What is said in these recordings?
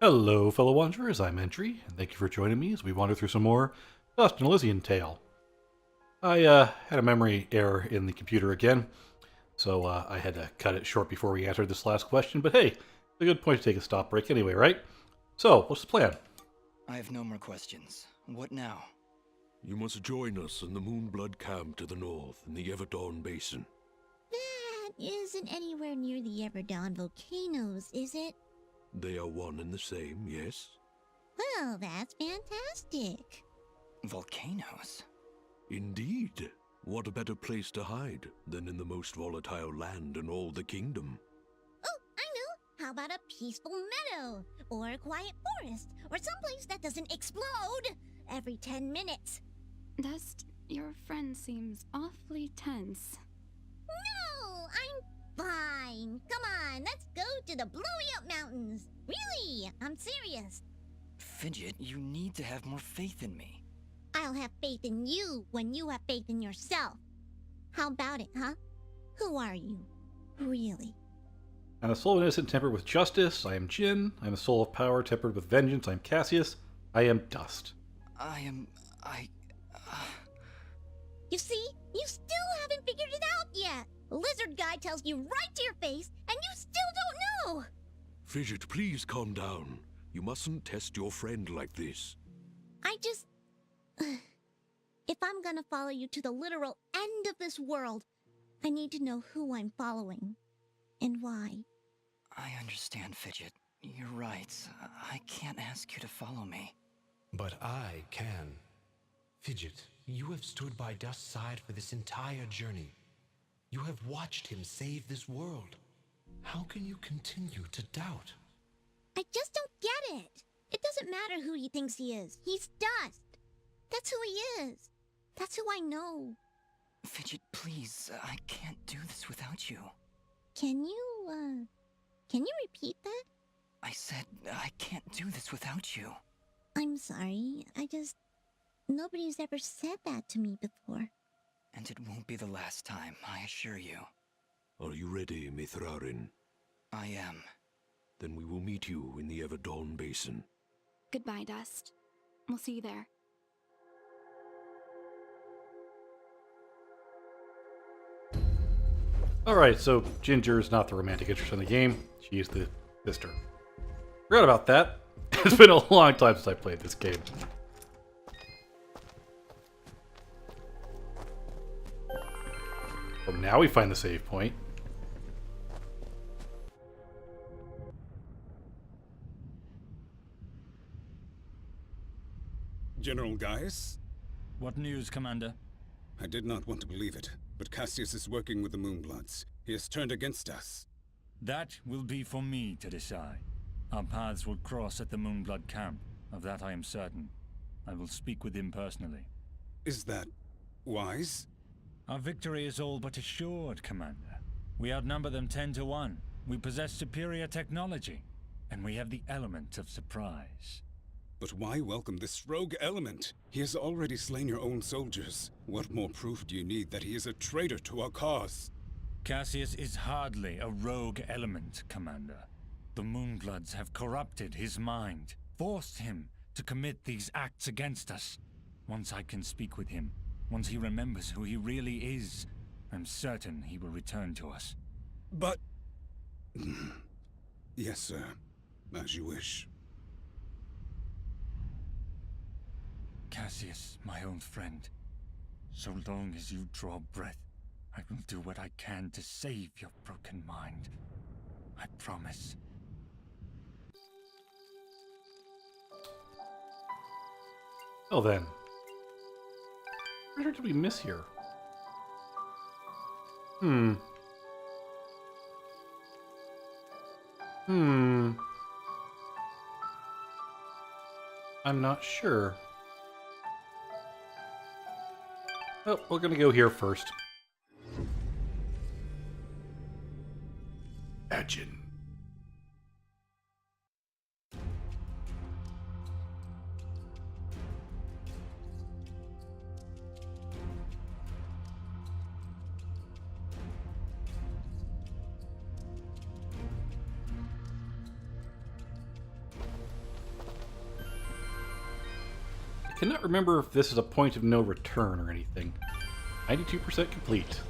Hello, fellow wanderers. I'm Endri, and thank you for joining me as we wander through some more Dust and Elysian Tail. I had a memory error in the computer again, so I had to cut it short before we answered this last question. But hey, it's a good point to take a stop break anyway, right? So, what's the plan? I have no more questions. What now? You must join us in the Moonblood camp to the north in the Everdawn Basin. That isn't anywhere near the Everdawn volcanoes, is it? They are one and the same, yes? Well, that's fantastic. Volcanoes? Indeed. What a better place to hide than in the most volatile land in all the kingdom? Oh, I know. How about a peaceful meadow? Or a quiet forest? Or someplace that doesn't explode every 10 minutes? Dust, your friend seems awfully tense. No, I'm fine. Come on, let's go to the Blowy Up Mountains. Really, I'm serious. Fidget, you need to have more faith in me. I'll have faith in you when you have faith in yourself. How about it, huh? Who are you? Really? I'm a soul of innocent tempered with justice. I am Jin. I'm a soul of power tempered with vengeance. I'm Cassius. I am Dust. You see? You still haven't figured it out yet. The lizard guy tells you right to your face, and you still don't know. Fidget, please calm down. You mustn't test your friend like this. I just... If I'm gonna follow you to the literal end of this world, I need to know who I'm following. And why. I understand, Fidget. You're right. I can't ask you to follow me. But I can. Fidget, you have stood by Dust's side for this entire journey. You have watched him save this world. How can you continue to doubt? I just don't get it. It doesn't matter who he thinks he is. He's Dust. That's who he is. That's who I know. Fidget, please. I can't do this without you. Can you repeat that? I said I can't do this without you. I'm sorry. Nobody's ever said that to me before. And it won't be the last time, I assure you. Are you ready, Mithrarin? I am. Then we will meet you in the Everdawn Basin. Goodbye, Dust. We'll see you there. Alright, so Ginger's not the romantic interest in the game. She's the sister. Forgot about that. It's been a long time since I played this game. Well, now we find the save point. General Gaius? What news, Commander? I did not want to believe it, but Cassius is working with the Moonbloods. He has turned against us. That will be for me to decide. Our paths will cross at the Moonblood camp. Of that I am certain. I will speak with him personally. Is that wise? Our victory is all but assured, Commander. We outnumber them 10 to 1. We possess superior technology. And we have the element of surprise. But why welcome this rogue element? He has already slain your own soldiers. What more proof do you need that he is a traitor to our cause? Cassius is hardly a rogue element, Commander. The Moonbloods have corrupted his mind, forced him to commit these acts against us. Once I can speak with him, once he remembers who he really is, I'm certain he will return to us. But... Yes, sir. As you wish. Cassius, my old friend, so long as you draw breath, I will do what I can to save your broken mind. I promise. Well then. What did we miss here? I'm not sure. Oh, we're gonna go here first. Imagine. cannot remember if this is a point of no return or anything. 92% complete.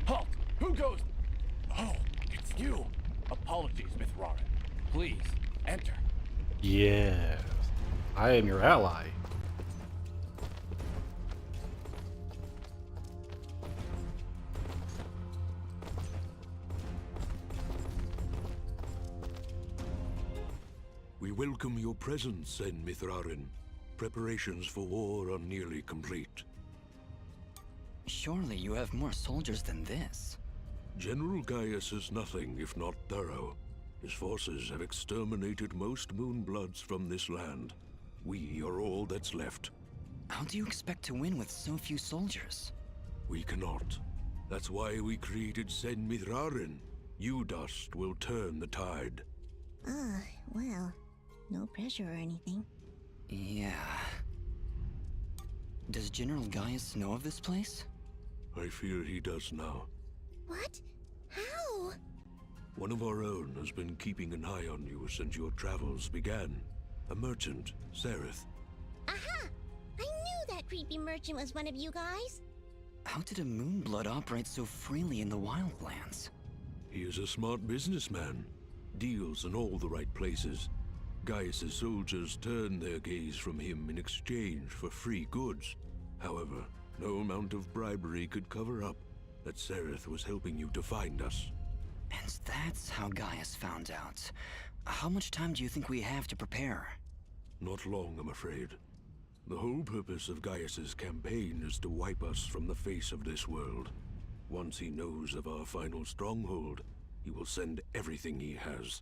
Halt! Who goes? Oh, it's you. Apologies, Mithrarin. Please, enter. Yes. I am your ally. We welcome your presence, En Mithrarin. Preparations for war are nearly complete. Surely you have more soldiers than this. General Gaius is nothing if not thorough. His forces have exterminated most Moonbloods from this land. We are all that's left. How do you expect to win with so few soldiers? We cannot. That's why we created Sen Mithrarin. You, Dust, will turn the tide. Well, no pressure or anything. Yeah. Does General Gaius know of this place? I fear he does now. What? How? One of our own has been keeping an eye on you since your travels began. A merchant, Sereth. Aha! I knew that creepy merchant was one of you guys. How did a Moonblood operate so freely in the Wildlands? He is a smart businessman. Deals in all the right places. Gaius's soldiers turn their gaze from him in exchange for free goods. However, no amount of bribery could cover up that Sereth was helping you to find us. And that's how Gaius found out. How much time do you think we have to prepare? Not long, I'm afraid. The whole purpose of Gaius's campaign is to wipe us from the face of this world. Once he knows of our final stronghold, he will send everything he has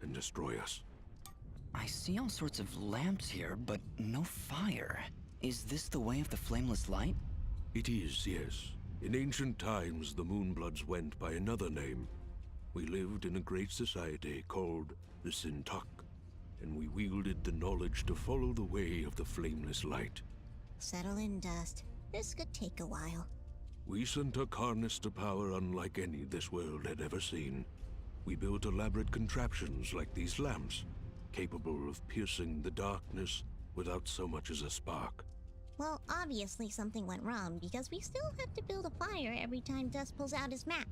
and destroy us. I see all sorts of lamps here, but no fire. Is this the way of the flameless light? It is, yes. In ancient times, the Moonbloods went by another name. We lived in a great society called the Sintuck, and we wielded the knowledge to follow the way of the flameless light. Settle in, Dust. This could take a while. We Sintuck harnessed a power unlike any this world had ever seen. We built elaborate contraptions like these lamps, capable of piercing the darkness without so much as a spark. Well, obviously something went wrong because we still have to build a fire every time Dust pulls out his map.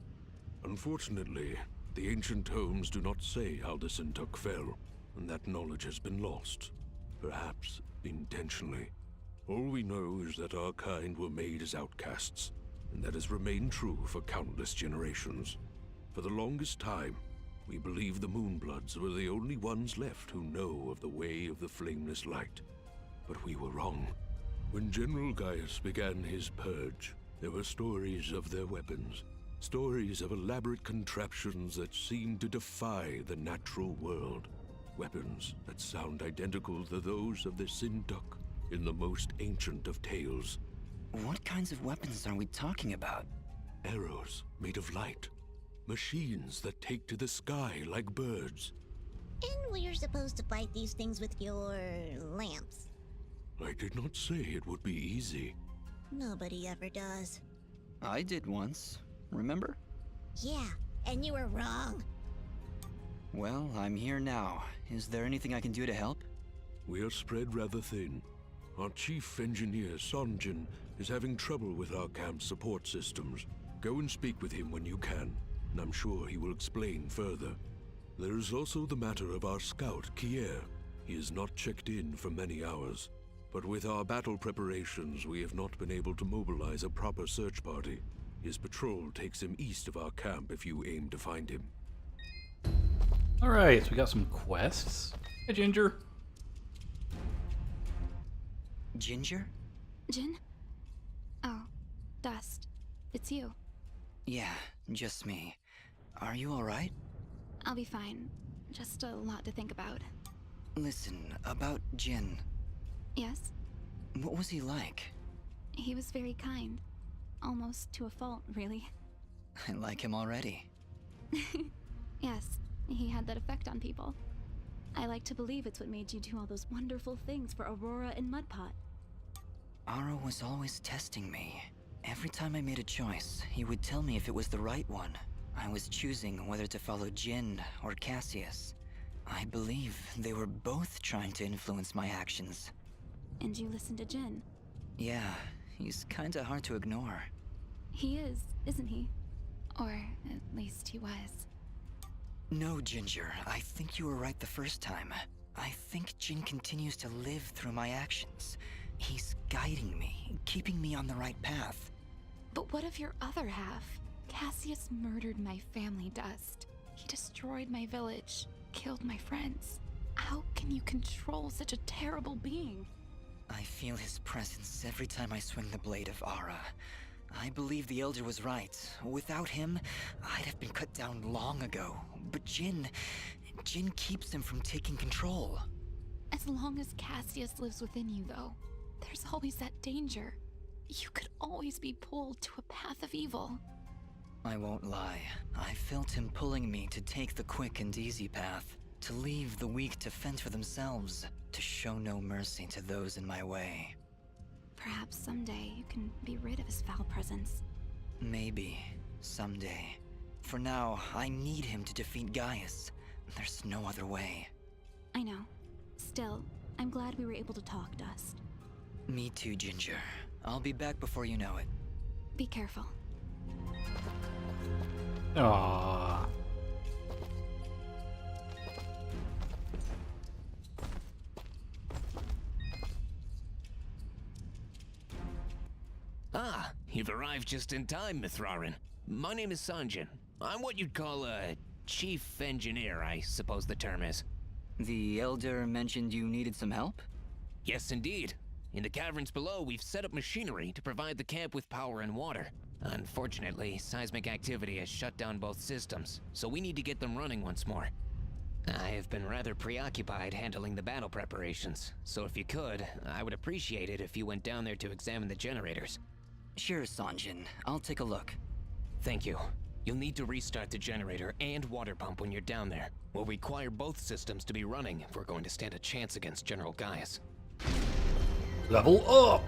Unfortunately, the ancient tomes do not say how the Sintuck fell, and that knowledge has been lost. Perhaps intentionally. All we know is that our kind were made as outcasts, and that has remained true for countless generations. For the longest time, we believed the Moonbloods were the only ones left who know of the way of the flameless light. But we were wrong. When General Gaius began his purge, there were stories of their weapons. Stories of elaborate contraptions that seemed to defy the natural world. Weapons that sound identical to those of the Sintuck in the most ancient of tales. What kinds of weapons are we talking about? Arrows made of light. Machines that take to the sky like birds. And we're supposed to fight these things with your lamps. I did not say it would be easy. Nobody ever does. I did once, remember? Yeah, and you were wrong. Well, I'm here now. Is there anything I can do to help? We are spread rather thin. Our chief engineer, Sonjin, is having trouble with our camp's support systems. Go and speak with him when you can, and I'm sure he will explain further. There is also the matter of our scout, Kier. He has not checked in for many hours. But with our battle preparations, we have not been able to mobilize a proper search party. His patrol takes him east of our camp if you aim to find him. Alright, so we got some quests. Hey, Ginger. Ginger? Jin? Oh, Dust. It's you. Yeah, just me. Are you alright? I'll be fine. Just a lot to think about. Listen, about Jin. Yes? What was he like? He was very kind. Almost to a fault, really. I like him already. Yes, he had that effect on people. I like to believe it's what made you do all those wonderful things for Aurora and Mudpot. Aro was always testing me. Every time I made a choice, he would tell me if it was the right one. I was choosing whether to follow Jin or Cassius. I believe they were both trying to influence my actions. And you listened to Jin. Yeah, he's kinda hard to ignore. He is, isn't he? Or at least he was. No, Ginger, I think you were right the first time. I think Jin continues to live through my actions. He's guiding me, keeping me on the right path. But what of your other half? Cassius murdered my family, Dust. He destroyed my village, killed my friends. How can you control such a terrible being? I feel his presence every time I swing the blade of Ara. I believe the Elder was right. Without him, I'd have been cut down long ago. But Jin keeps him from taking control. As long as Cassius lives within you, though, there's always that danger. You could always be pulled to a path of evil. I won't lie. I felt him pulling me to take the quick and easy path, to leave the weak to fend for themselves, to show no mercy to those in my way. Perhaps someday you can be rid of his foul presence. Maybe. Someday. For now, I need him to defeat Gaius. There's no other way. I know. Still, I'm glad we were able to talk, Dust. Me too, Ginger. I'll be back before you know it. Be careful. Aww. Ah, you've arrived just in time, Mithrarin. My name is Sanjin. I'm what you'd call a chief engineer, I suppose the term is. The Elder mentioned you needed some help? Yes, indeed. In the caverns below, we've set up machinery to provide the camp with power and water. Unfortunately, seismic activity has shut down both systems, so we need to get them running once more. I have been rather preoccupied handling the battle preparations, so if you could, I would appreciate it if you went down there to examine the generators. Sure, Sanjin. I'll take a look. Thank you. You'll need to restart the generator and water pump when you're down there. We'll require both systems to be running if we're going to stand a chance against General Gaius. Level up!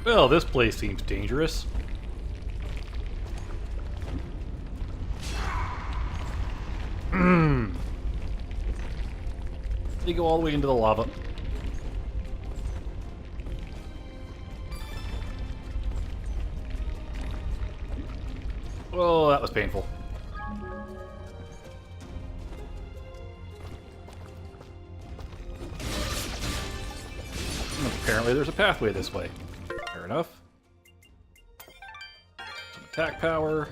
Well, this place seems dangerous. They go all the way into the lava. Oh, that was painful. Apparently there's a pathway this way. Fair enough. Some attack power.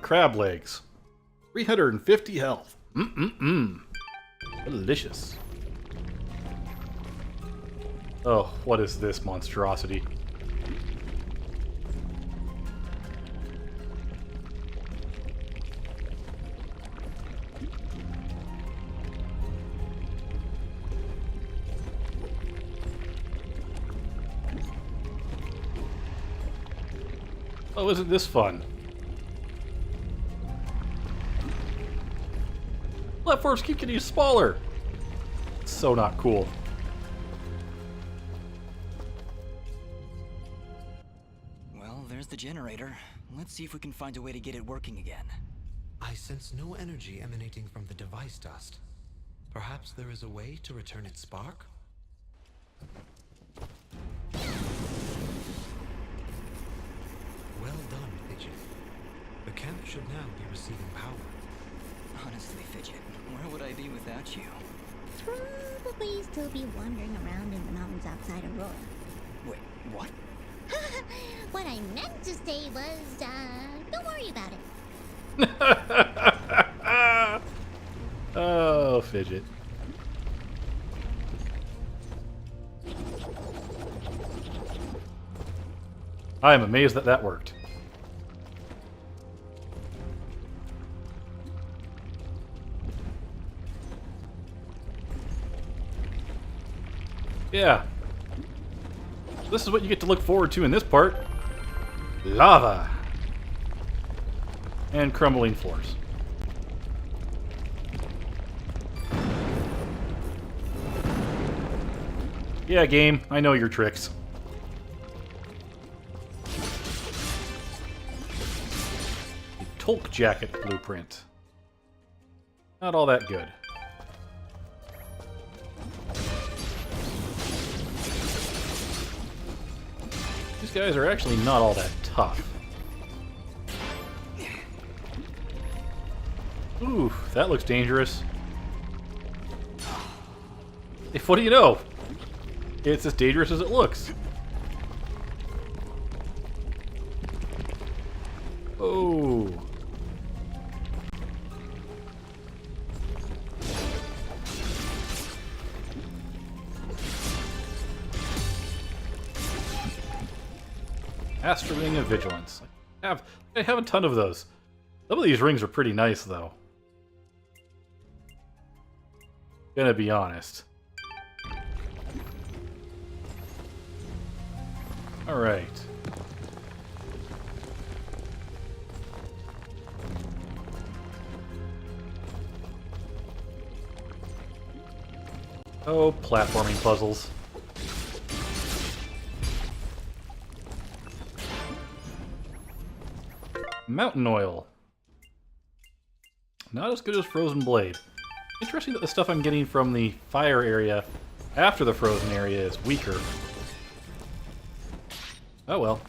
Crab legs. 350 health. Delicious. Oh, what is this monstrosity? Oh, isn't this fun? Platforms keep getting smaller. It's so not cool. Well, there's the generator. Let's see if we can find a way to get it working again. I sense no energy emanating from the device, Dust. Perhaps there is a way to return its spark? Well done, Fidget. The camp should now be receiving power. Honestly, Fidget, where would I be without you? Probably still be wandering around in the mountains outside Aurora. Wait, what? What I meant to say was, don't worry about it. Oh, Fidget. I am amazed that that worked. Yeah. This is what you get to look forward to in this part. Lava. And crumbling floors. Yeah, game, I know your tricks. The Tolk Jacket blueprint. Not all that good. These guys are actually not all that tough. Ooh, that looks dangerous. If what do you know? It's as dangerous as it looks. Oh. Astral Ring of Vigilance. I have a ton of those. Some of these rings are pretty nice, though. Gonna be honest. Alright. Oh, platforming puzzles. Mountain oil. Not as good as Frozen Blade. Interesting that the stuff I'm getting from the fire area after the frozen area is weaker. Oh well.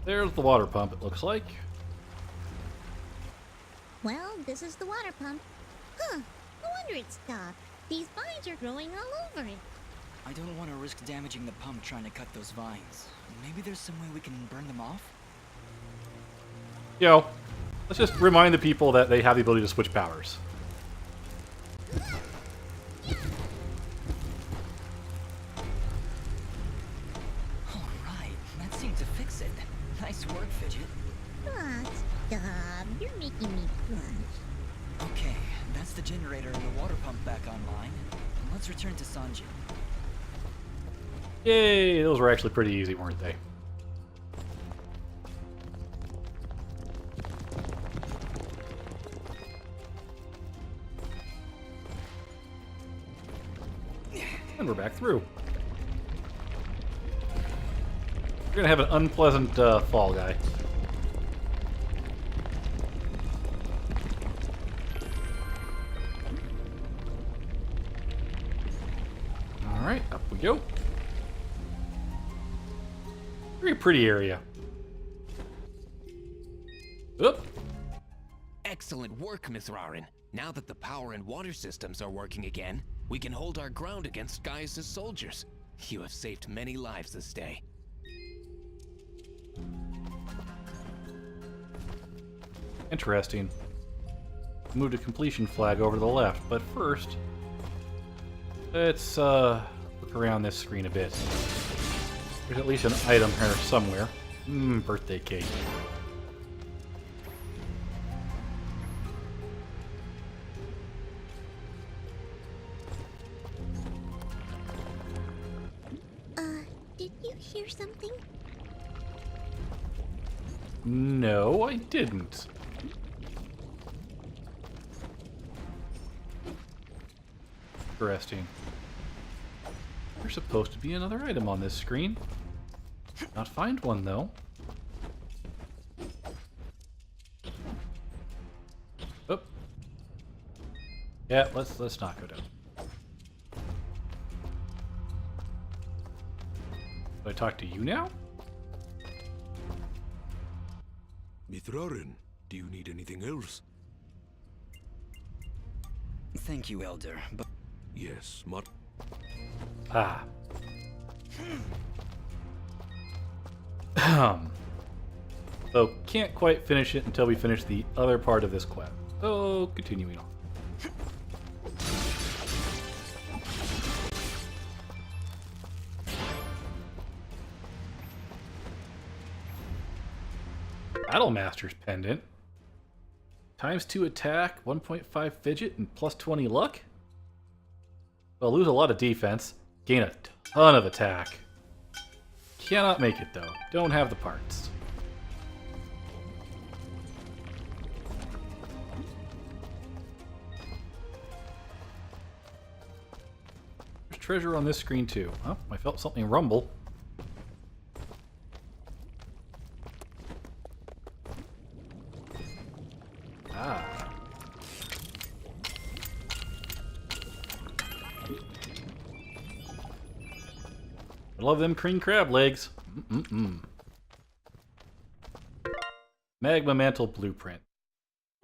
There's the water pump, it looks like. Well, this is the water pump. Huh, no wonder it stopped. These vines are growing all over it. I don't want to risk damaging the pump trying to cut those vines. Maybe there's some way we can burn them off? Yo, let's just remind the people that they have the ability to switch powers. Alright, that seemed to fix it. Nice work, Fidget. Aw, stop. You're making me blush. Okay, that's the generator and the water pump back online. Let's return to Sanji. Yay, those were actually pretty easy, weren't they? And we're back through. We're gonna have an unpleasant fall guy. Alright, up we go. Very pretty area. Oop. Excellent work, Mithrarin. Now that the power and water systems are working again, we can hold our ground against Gaius' soldiers. You have saved many lives this day. Interesting. Move to completion flag over to the left, but first, let's look around this screen a bit. There's at least an item here somewhere. Birthday cake. Did you hear something? No, I didn't. Interesting. There's supposed to be another item on this screen. Not find one though. Oop. Yeah, let's not go down. Do I talk to you now? Mithrarin, do you need anything else? Thank you, Elder, but... Yes, Ah. So, can't quite finish it until we finish the other part of this quest. So, continuing on. Battlemaster's Pendant. ×2 attack, 1.5 fidget, and plus 20 luck? Well, lose a lot of defense, gain a ton of attack. Cannot make it though. Don't have the parts. treasure on this screen too. Oh, I felt something rumble. Ah. I love them cream crab legs. Mm-mm-mm. Magma Mantle Blueprint.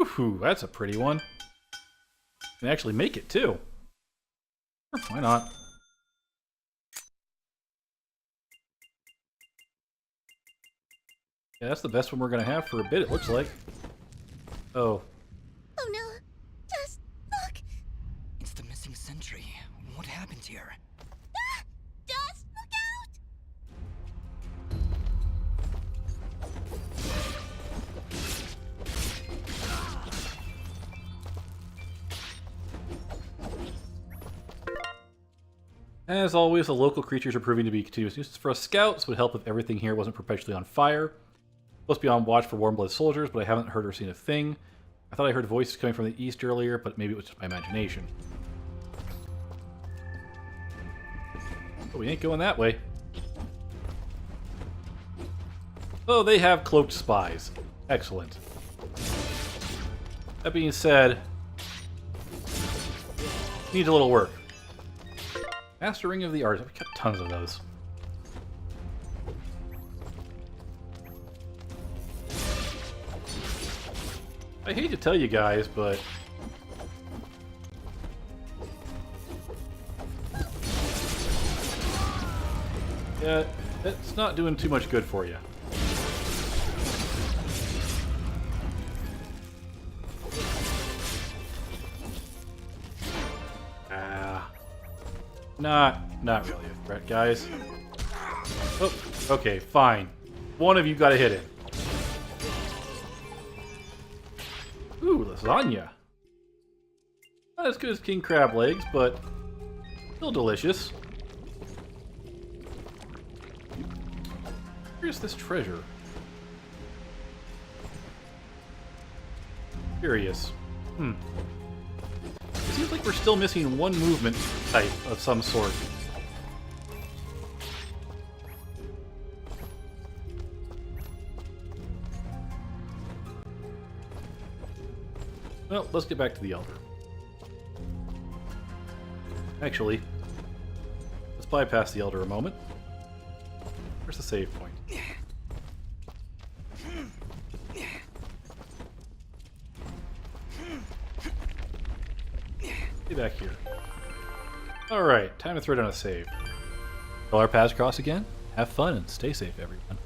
Woohoo, that's a pretty one. Can actually make it too. Sure, why not? Yeah, that's the best one we're gonna have for a bit, it looks like. Oh. Oh no! Just look! It's the missing sentry. What happened here? Ah! Just look out! As always, the local creatures are proving to be continuous nuisance for us scouts. It would help if everything here wasn't perpetually on fire. Supposed to be on watch for warm-blooded soldiers, but I haven't heard or seen a thing. I thought I heard voices coming from the east earlier, but maybe it was just my imagination. But we ain't going that way. Oh, they have cloaked spies. Excellent. That being said, needs a little work. Master Ring of the Arts. I've got tons of those. I hate to tell you guys, but yeah, it's not doing too much good for you. Not really a threat, guys. Oh, okay, fine. One of you gotta hit it. Ooh, lasagna. Not as good as king crab legs, but still delicious. Where's this treasure? Curious. It seems like we're still missing one movement type of some sort. Well, let's get back to the Elder. Actually, let's bypass the Elder a moment. Where's the save point? Get back here. Alright, time to throw down a save. Till our paths cross again, have fun and stay safe, everyone.